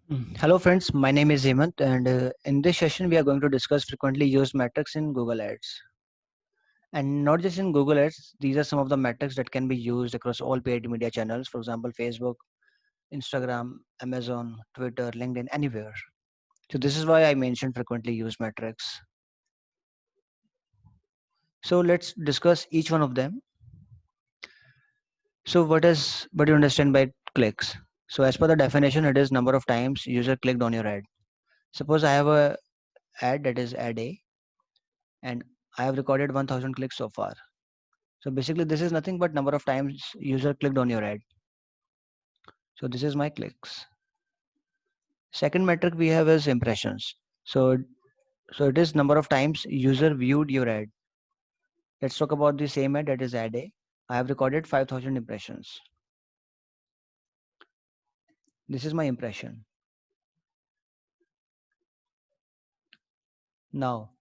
Hello friends, my name is Hemant and in this session we are going to discuss frequently used metrics in Google Ads. And not just in Google Ads, these are some of the metrics that can be used across all paid media channels, for example, Facebook, Instagram, Amazon, Twitter, LinkedIn, anywhere. So this is why I mentioned frequently used metrics. So let's discuss each one of them. So what do you understand by clicks? So as per the definition, it is number of times user clicked on your ad. Suppose I have a ad that is ad A and I have recorded 1000 clicks so far. So basically this is nothing but number of times user clicked on your ad. So this is my clicks. Second metric we have is impressions. So it is number of times user viewed your ad. Let's talk about the same ad, that is ad A. I have recorded 5000 impressions. This is my impression. Now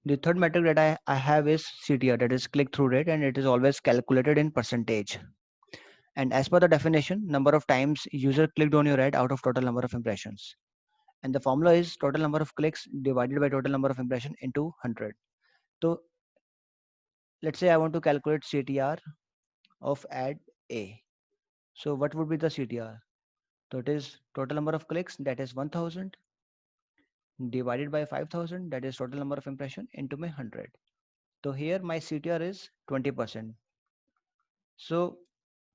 the third metric that I have is CTR, that is click through rate, and it is always calculated in percentage. And as per the definition, number of times user clicked on your ad out of total number of impressions. And the formula is total number of clicks divided by total number of impression into 100. So let's say I want to calculate CTR of ad A. So what would be the CTR? So it is total number of clicks, that is 1000, divided by 5000, that is total number of impression, into my 100. So here my CTR is 20%. So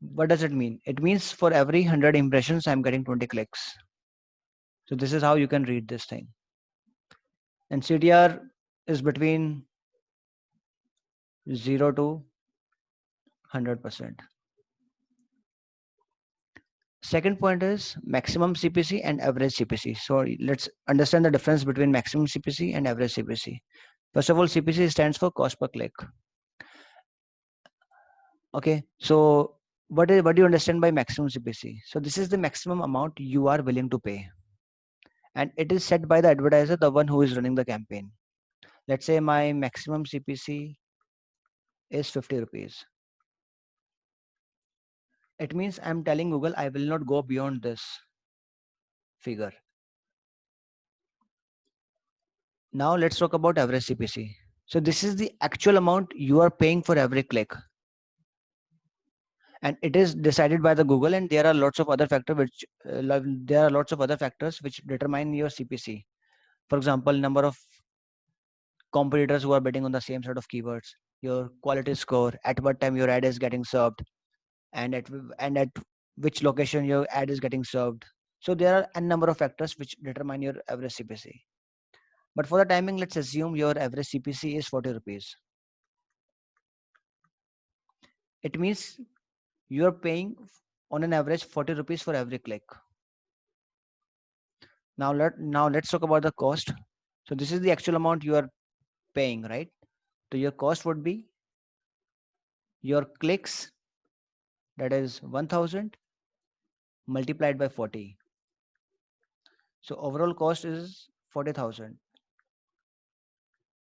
what does it mean? It means for every 100 impressions I'm getting 20 clicks. So this is how you can read this thing. And CTR is between 0 to 100%. Second point is maximum CPC and average CPC. So let's understand the difference between maximum CPC and average CPC. First of all, CPC stands for cost per click. Okay, so what do you understand by maximum CPC? So this is the maximum amount you are willing to pay, and it is set by the advertiser, the one who is running the campaign. Let's say my maximum CPC is 50 rupees. It means I'm telling Google I will not go beyond this figure. Now let's talk about average CPC. So this is the actual amount you are paying for every click, and it is decided by the Google. And there are lots of other factors which determine your CPC. For example, number of competitors who are betting on the same set of keywords, your quality score, at what time your ad is getting served, and at which location your ad is getting served. So there are a number of factors which determine your average CPC. But for the timing, let's assume your average CPC is 40 rupees. It means you are paying on an average 40 rupees for every click. Now let's talk about the cost. So this is the actual amount you are paying, right? So your cost would be your clicks, that is 1000 multiplied by 40. So overall cost is 40,000.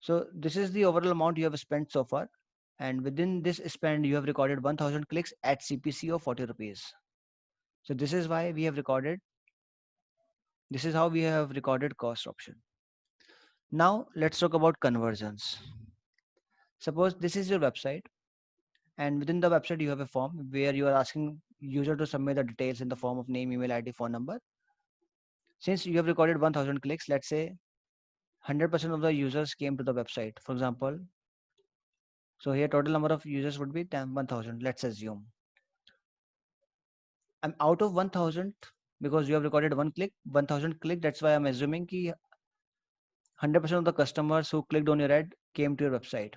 So this is the overall amount you have spent so far, and within this spend you have recorded 1000 clicks at CPC of 40 rupees. So this is why we have recorded, this is how we have recorded cost option. Now let's talk about conversions. Suppose this is your website, and within the website you have a form where you are asking user to submit the details in the form of name, email ID, phone number. Since you have recorded 1000 clicks, let's say 100% of the users came to the website, for example. So here total number of users would be 1000, let's assume. I'm out of 1000 because you have recorded 1000 click. That's why I'm assuming ki 100% of the customers who clicked on your ad came to your website.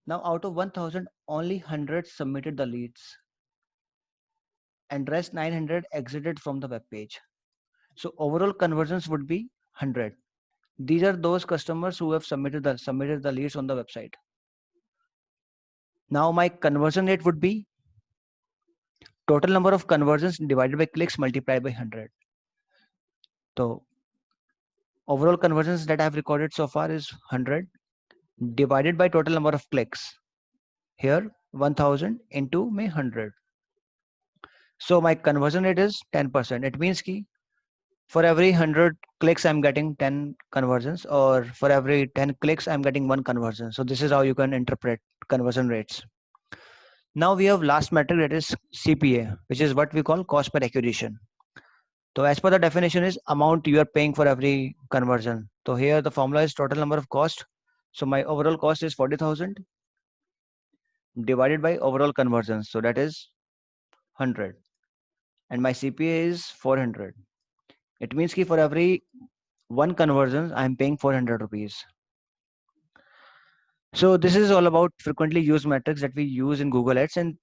Now out of 1000, only 100 submitted the leads, and rest 900 exited from the web page. So overall conversions would be 100. These are those customers who have submitted the leads on the website. Now my conversion rate would be total number of conversions divided by clicks multiplied by 100. So overall conversions that I have recorded so far is 100 divided by total number of clicks. Here 1000 into my 100. So my conversion rate is 10%. It means ki For every 100 clicks, I'm getting 10 conversions, or for every 10 clicks, I'm getting one conversion. So this is how you can interpret conversion rates. Now we have last metric, that is CPA, which is what we call cost per acquisition. So as per the definition is amount you are paying for every conversion. So here the formula is total number of cost. So my overall cost is 40,000 divided by overall conversions. So that is 100. And my CPA is 400. It means that for every one conversion, I am paying 400 rupees. So this is all about frequently used metrics that we use in Google Ads, and